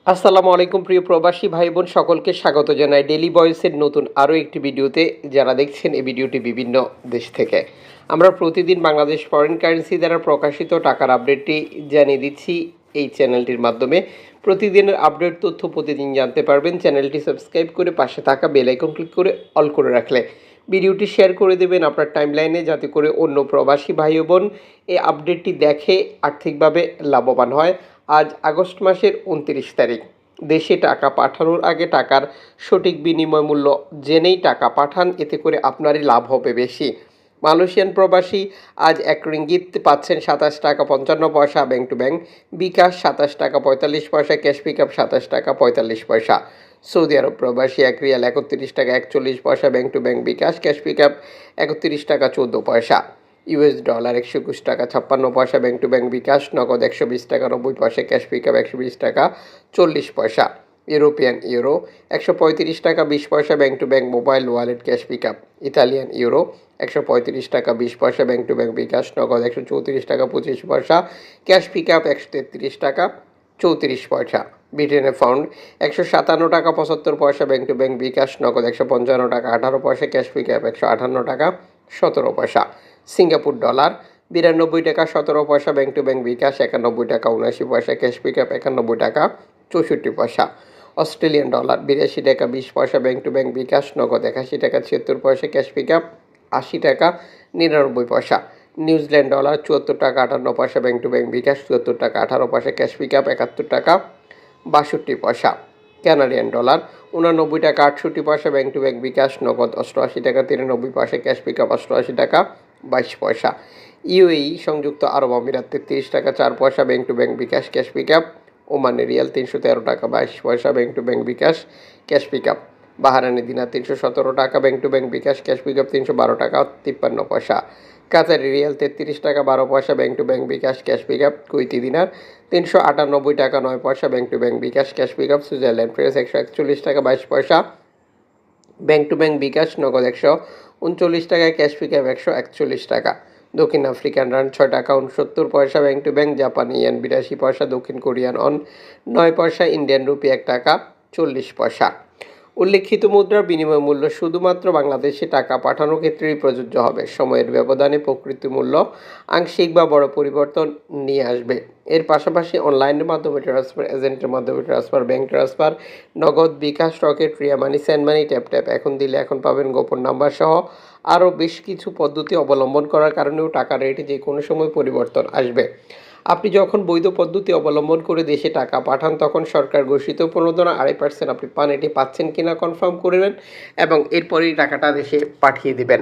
আসসালামু আলাইকুম প্রিয় প্রবাসী ভাই বোন সকলকে স্বাগত জানাই ডেইলি ভয়েসের নতুন আরও একটি ভিডিওতে। যারা দেখছেন এই ভিডিওটি বিভিন্ন দেশ থেকে, আমরা প্রতিদিন বাংলাদেশ ফরেন কারেন্সি দ্বারা প্রকাশিত টাকার আপডেটটি জানিয়ে দিচ্ছি এই চ্যানেলটির মাধ্যমে। প্রতিদিনের আপডেট তথ্য প্রতিদিন জানতে পারবেন। চ্যানেলটি সাবস্ক্রাইব করে পাশে থাকা বেল আইকন ক্লিক করে অল করে রাখলে ভিডিওটি শেয়ার করে দেবেন আপনার টাইমলাইনে, যাতে করে অন্য প্রবাসী ভাই বোন এই আপডেটটি দেখে আর্থিকভাবে লাভবান হয়। আজ আগস্ট মাসের 29 তারিখ। দেশে টাকা পাঠানোর আগে টাকার সঠিক বিনিময় মূল্য জেনেই টাকা পাঠান, এতে করে আপনারই লাভ হবে বেশি। মালয়েশিয়ান প্রবাসী আজ 1 রিঙ্গিত পাচ্ছেন 27 টাকা 55 পয়সা ব্যাংক টু ব্যাংক, বিকাশ 27 টাকা 45 পয়সা, ক্যাশ পিকআপ 27 টাকা 45 পয়সা। সৌদি আরব প্রবাসী 1 রিয়াল 31 টাকা 41 পয়সা bank to bank, bKash, cash pickup 31 টাকা 14 পয়সা। ইউএস ডলার 121 টাকা 56 পয়সা ব্যাংক টু ব্যাংক, বিকাশ, নগদ 120 টাকা 90 পয়সা, ক্যাশ পিকআপ 120 টাকা 40 পয়সা। ইউরোপিয়ান ইউরো 135 টাকা 20 পয়সা bank to bank, mobile wallet, cash pickup. Italian euro 135 টাকা 20 পয়সা ব্যাংক টু ব্যাংক, বিকাশ, নগদ 134 টাকা 25 পয়সা, ক্যাশ পিকআপ 133 টাকা 34 পয়সা। ব্রিটেনের পাউন্ড 157 টাকা 75 পয়সা ব্যাংক টু ব্যাংক, বিকাশ, নগদ 155 টাকা 18 পয়সা, ক্যাশ পিকআপ 158 টাকা 17 পয়সা। সিঙ্গাপুর ডলার 92 টাকা 17 পয়সা ব্যাংক টু ব্যাংক, বিকাশ 91 টাকা 79 পয়সা, ক্যাশ পিকআপ 91 টাকা 64 পয়সা। অস্ট্রেলিয়ান ডলার 82 টাকা 20 পয়সা ব্যাংক টু ব্যাংক, বিকাশ, নগদ 81 টাকা 76 পয়সা, ক্যাশ পিকআপ 80 টাকা 99 পয়সা। নিউজিল্যান্ড ডলার 74 টাকা 58 পয়সা ব্যাংক টু ব্যাংক, বিকাশ 74 টাকা 18 পয়সা, ক্যাশ পিকআপ 71 টাকা 62 পয়সা। কানাডিয়ান ডলার 89 টাকা 68 পয়সা ব্যাংক টু ব্যাংক, বিকাশ, নগদ 88 টাকা 93 পয়সা, ক্যাশ পিকআপ 88 টাকা 22 পয়সা। ইউএই সংযুক্ত আরব আমিরাত 33 টাকা 4 পয়সা bank to bank, bKash, cash pickup. ওমানের রিয়াল 313 টাকা 22 পয়সা bank to bank, bKash, cash pickup. Bahraini দিনার 317 টাকা bank to bank, bKash, cash pickup 312 টাকা 53 পয়সা। কাতারি রিয়াল 33 টাকা 12 পয়সা bank to bank, bKash, cash pickup. Kuwaiti দিনার 398 টাকা 9 পয়সা bank to bank, bKash, cash pickup. Switzerland francs 141 টাকা 22 পয়সা ব্যাংক টু ব্যাংক, বিকাশ, নগদ 139 টাকায়, ক্যাশ পিকআপ 141 টাকা। দক্ষিণ আফ্রিকান রান্ড 6 টাকা 69 পয়সা ব্যাংক টু ব্যাংক, জাপানি ইয়েন 82 পয়সা, দক্ষিণ কোরিয়ান অন 9 পয়সা, ইন্ডিয়ান রুপি 1 টাকা 40 পয়সা। উল্লেখিত মুদ্রার বিনিময় মূল্য শুধুমাত্র বাংলাদেশে টাকা পাঠানোর ক্ষেত্রেই প্রযোজ্য হবে। সময়ের ব্যবধানে প্রকৃত মূল্য আংশিক বা বড় পরিবর্তন নিয়ে আসবে। এর পাশাপাশি অনলাইনের মাধ্যমে ট্রান্সফার, এজেন্টের মাধ্যমে ট্রান্সফার, ব্যাংক ট্রান্সফার, নগদ, বিকাশ, রকেট, রিয়া মানি, সেন্ড মানি, ট্যাপ ট্যাপ, এখন দিলে এখন পাবেন, গোপন নাম্বার সহ আরও বেশ কিছু পদ্ধতি অবলম্বন করার কারণেও টাকার রেটে যে কোনো সময় পরিবর্তন আসবে। আপনি যখন বৈধ পদ্ধতি অবলম্বন করে দেশে টাকা পাঠান, তখন সরকার ঘোষিত প্রণোদনা 2.5% আপনি পান। এটি পাচ্ছেন কিনা কনফার্ম করবেন এবং এরপরেই টাকাটা দেশে পাঠিয়ে দেবেন।